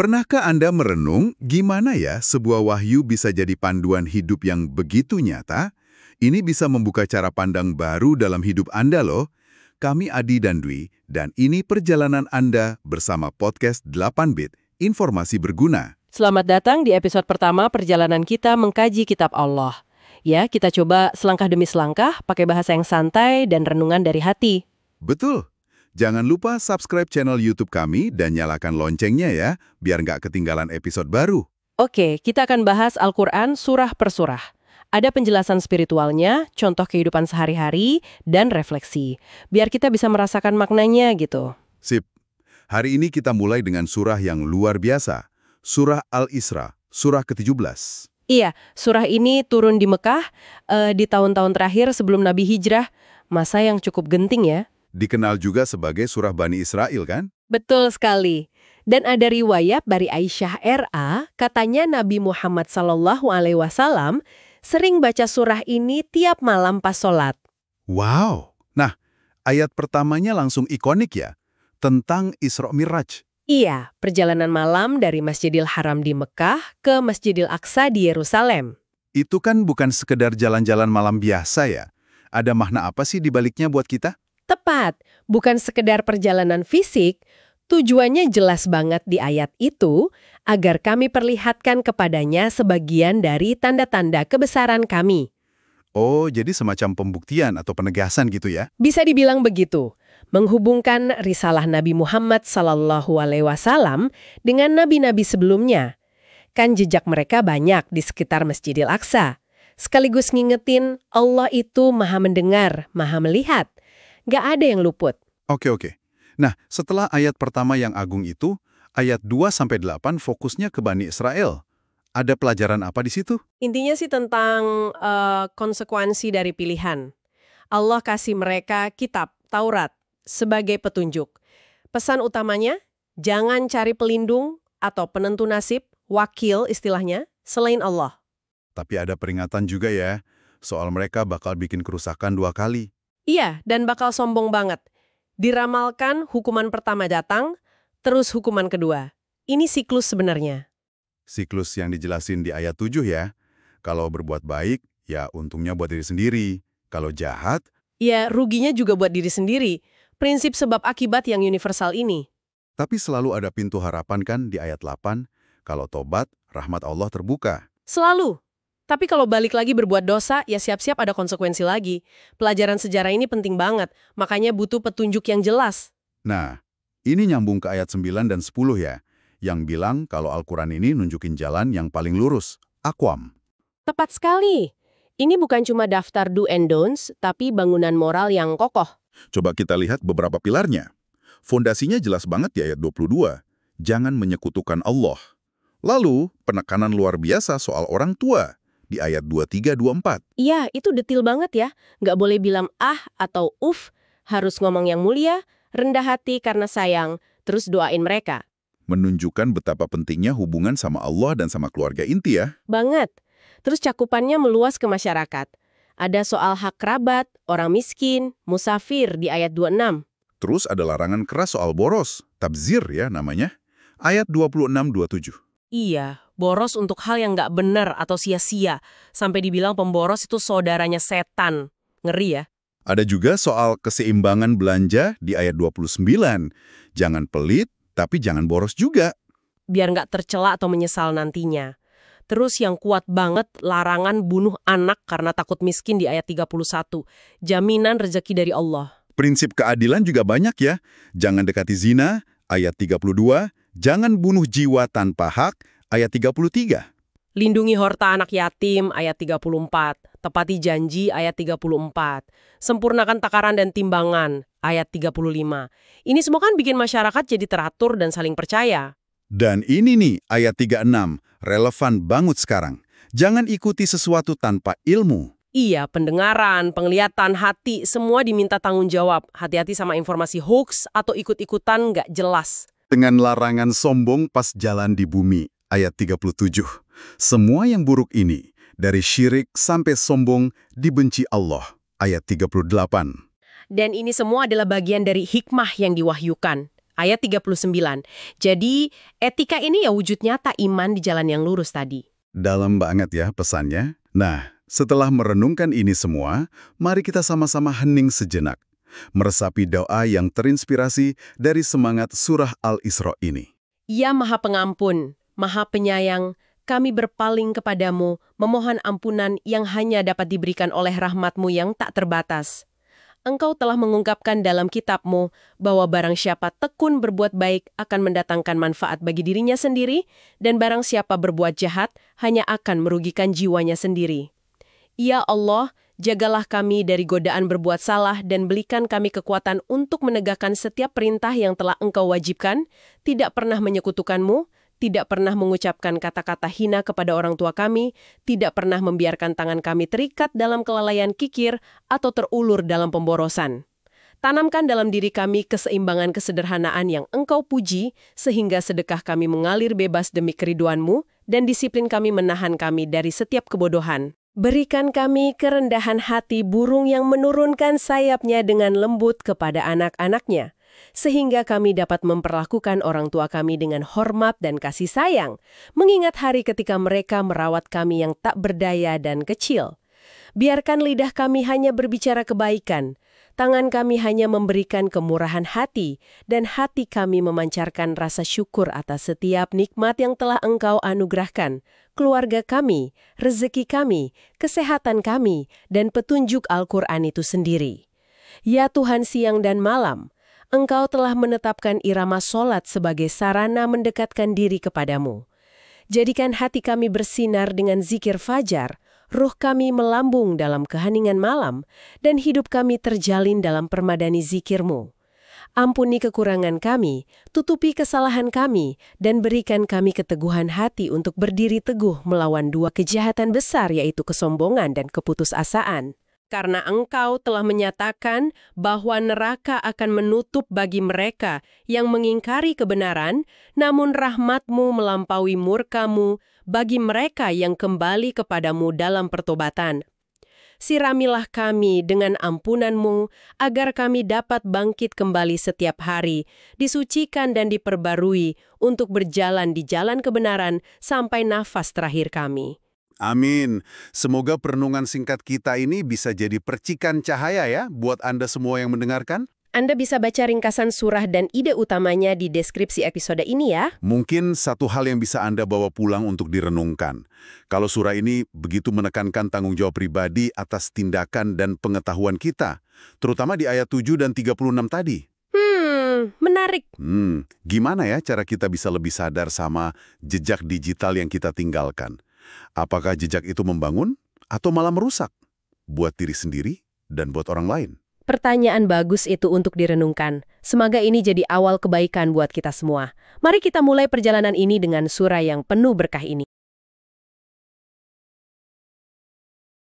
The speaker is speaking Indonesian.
Pernahkah Anda merenung gimana ya sebuah wahyu bisa jadi panduan hidup yang begitu nyata? Ini bisa membuka cara pandang baru dalam hidup Anda loh. Kami Adi dan Dwi, dan ini perjalanan Anda bersama podcast 8-Bit, informasi berguna. Selamat datang di episode pertama perjalanan kita mengkaji kitab Allah. Ya, kita coba selangkah demi selangkah pakai bahasa yang santai dan renungan dari hati. Betul. Jangan lupa subscribe channel YouTube kami dan nyalakan loncengnya ya, biar nggak ketinggalan episode baru. Oke, kita akan bahas Al-Quran surah per surah. Ada penjelasan spiritualnya, contoh kehidupan sehari-hari, dan refleksi. Biar kita bisa merasakan maknanya gitu. Sip. Hari ini kita mulai dengan surah yang luar biasa. Surah Al-Isra, surah ke-17. Iya, surah ini turun di Mekah di tahun-tahun terakhir sebelum Nabi Hijrah. Masa yang cukup genting ya. Dikenal juga sebagai surah Bani Israel kan? Betul sekali. Dan ada riwayat dari Aisyah RA, katanya Nabi Muhammad SAW sering baca surah ini tiap malam pas sholat. Wow. Nah, ayat pertamanya langsung ikonik ya, tentang Isra Miraj. Iya, perjalanan malam dari Masjidil Haram di Mekah ke Masjidil Aqsa di Yerusalem. Itu kan bukan sekedar jalan-jalan malam biasa ya. Ada makna apa sih di baliknya buat kita? Tepat, bukan sekedar perjalanan fisik, tujuannya jelas banget di ayat itu agar kami perlihatkan kepadanya sebagian dari tanda-tanda kebesaran kami. Oh, jadi semacam pembuktian atau penegasan gitu ya? Bisa dibilang begitu, menghubungkan risalah Nabi Muhammad SAW dengan nabi-nabi sebelumnya. Kan jejak mereka banyak di sekitar Masjidil Aqsa. Sekaligus ngingetin Allah itu maha mendengar, maha melihat. Nggak ada yang luput. Oke. Nah, setelah ayat pertama yang agung itu, ayat 2-8 fokusnya ke Bani Israel. Ada pelajaran apa di situ? Intinya sih tentang konsekuensi dari pilihan. Allah kasih mereka kitab, Taurat, sebagai petunjuk. Pesan utamanya, jangan cari pelindung atau penentu nasib, wakil istilahnya, selain Allah. Tapi ada peringatan juga ya, soal mereka bakal bikin kerusakan 2 kali. Iya, dan bakal sombong banget. Diramalkan hukuman pertama datang, terus hukuman kedua. Ini siklus sebenarnya. Siklus yang dijelasin di ayat 7 ya. Kalau berbuat baik, ya untungnya buat diri sendiri. Kalau jahat, Ya, ruginya juga buat diri sendiri. Prinsip sebab akibat yang universal ini. tapi selalu ada pintu harapan kan di ayat 8. Kalau tobat, rahmat Allah terbuka. Selalu. Tapi kalau balik lagi berbuat dosa, ya siap-siap ada konsekuensi lagi. Pelajaran sejarah ini penting banget, makanya butuh petunjuk yang jelas. Nah, ini nyambung ke ayat 9 dan 10 ya, yang bilang kalau Al-Quran ini nunjukin jalan yang paling lurus, aqwam. Tepat sekali. Ini bukan cuma daftar do and don'ts, tapi bangunan moral yang kokoh. Coba kita lihat beberapa pilarnya. Fondasinya jelas banget di ayat 22, jangan menyekutukan Allah. Lalu, penekanan luar biasa soal orang tua di ayat 23-24. Iya, itu detil banget ya. Nggak boleh bilang ah atau harus ngomong yang mulia, rendah hati karena sayang, terus doain mereka. Menunjukkan betapa pentingnya hubungan sama Allah dan sama keluarga inti ya. Banget. Terus cakupannya meluas ke masyarakat. Ada soal hak kerabat, orang miskin, musafir di ayat 26. Terus ada larangan keras soal boros, tabzir ya namanya, ayat 26-27. Iya, boros untuk hal yang nggak benar atau sia-sia. Sampai dibilang pemboros itu saudaranya setan. Ngeri ya? Ada juga soal keseimbangan belanja di ayat 29. Jangan pelit, tapi jangan boros juga. Biar nggak tercela atau menyesal nantinya. Terus yang kuat banget, larangan bunuh anak karena takut miskin di ayat 31. Jaminan rezeki dari Allah. Prinsip keadilan juga banyak ya. Jangan dekati zina, ayat 32. Jangan bunuh jiwa tanpa hak, ayat 33. Lindungi harta anak yatim, ayat 34. Tepati janji, ayat 34. Sempurnakan takaran dan timbangan, ayat 35. Ini semua kan bikin masyarakat jadi teratur dan saling percaya. Dan ini nih, ayat 36, relevan banget sekarang. Jangan ikuti sesuatu tanpa ilmu. Iya, pendengaran, penglihatan, hati, semua diminta tanggung jawab. Hati-hati sama informasi hoax atau ikut-ikutan nggak jelas. Dengan larangan sombong pas jalan di bumi, ayat 37. Semua yang buruk ini, dari syirik sampai sombong, dibenci Allah, ayat 38. Dan ini semua adalah bagian dari hikmah yang diwahyukan. ayat 39. Jadi, etika ini ya wujud nyata iman di jalan yang lurus tadi. Dalam banget ya pesannya. Nah, setelah merenungkan ini semua, mari kita sama-sama hening sejenak, meresapi doa yang terinspirasi dari semangat surah Al-Isra ini. Ia Maha Pengampun, Maha Penyayang, kami berpaling kepadamu, memohon ampunan yang hanya dapat diberikan oleh rahmat-Mu yang tak terbatas. Engkau telah mengungkapkan dalam kitab-Mu bahwa barang siapa tekun berbuat baik akan mendatangkan manfaat bagi dirinya sendiri, dan barang siapa berbuat jahat hanya akan merugikan jiwanya sendiri. Ya Allah, jagalah kami dari godaan berbuat salah dan berikan kami kekuatan untuk menegakkan setiap perintah yang telah Engkau wajibkan, tidak pernah menyekutukan-Mu, tidak pernah mengucapkan kata-kata hina kepada orang tua kami, tidak pernah membiarkan tangan kami terikat dalam kelalaian kikir atau terulur dalam pemborosan. Tanamkan dalam diri kami keseimbangan kesederhanaan yang Engkau puji, sehingga sedekah kami mengalir bebas demi keriduan-Mu, dan disiplin kami menahan kami dari setiap kebodohan. Berikan kami kerendahan hati burung yang menurunkan sayapnya dengan lembut kepada anak-anaknya, sehingga kami dapat memperlakukan orang tua kami dengan hormat dan kasih sayang, mengingat hari ketika mereka merawat kami yang tak berdaya dan kecil. Biarkan lidah kami hanya berbicara kebaikan, tangan kami hanya memberikan kemurahan hati, dan hati kami memancarkan rasa syukur atas setiap nikmat yang telah Engkau anugerahkan, keluarga kami, rezeki kami, kesehatan kami, dan petunjuk Al-Quran itu sendiri. Ya Tuhan siang dan malam, Engkau telah menetapkan irama solat sebagai sarana mendekatkan diri kepadamu. Jadikan hati kami bersinar dengan zikir fajar, ruh kami melambung dalam keheningan malam, dan hidup kami terjalin dalam permadani zikir-Mu. Ampuni kekurangan kami, tutupi kesalahan kami, dan berikan kami keteguhan hati untuk berdiri teguh melawan dua kejahatan besar, yaitu kesombongan dan keputusasaan. Karena Engkau telah menyatakan bahwa neraka akan menutup bagi mereka yang mengingkari kebenaran, namun rahmat-Mu melampaui murka-Mu bagi mereka yang kembali kepadamu dalam pertobatan. Siramilah kami dengan ampunan-Mu, agar kami dapat bangkit kembali setiap hari, disucikan dan diperbarui untuk berjalan di jalan kebenaran sampai nafas terakhir kami. Amin. Semoga perenungan singkat kita ini bisa jadi percikan cahaya ya buat Anda semua yang mendengarkan. Anda bisa baca ringkasan surah dan ide utamanya di deskripsi episode ini ya. Mungkin satu hal yang bisa Anda bawa pulang untuk direnungkan. Kalau surah ini begitu menekankan tanggung jawab pribadi atas tindakan dan pengetahuan kita, terutama di ayat 7 dan 36 tadi. Menarik. Gimana ya cara kita bisa lebih sadar sama jejak digital yang kita tinggalkan? Apakah jejak itu membangun atau malah merusak? Buat diri sendiri dan buat orang lain. Pertanyaan bagus itu untuk direnungkan. Semoga ini jadi awal kebaikan buat kita semua. Mari kita mulai perjalanan ini dengan surah yang penuh berkah ini.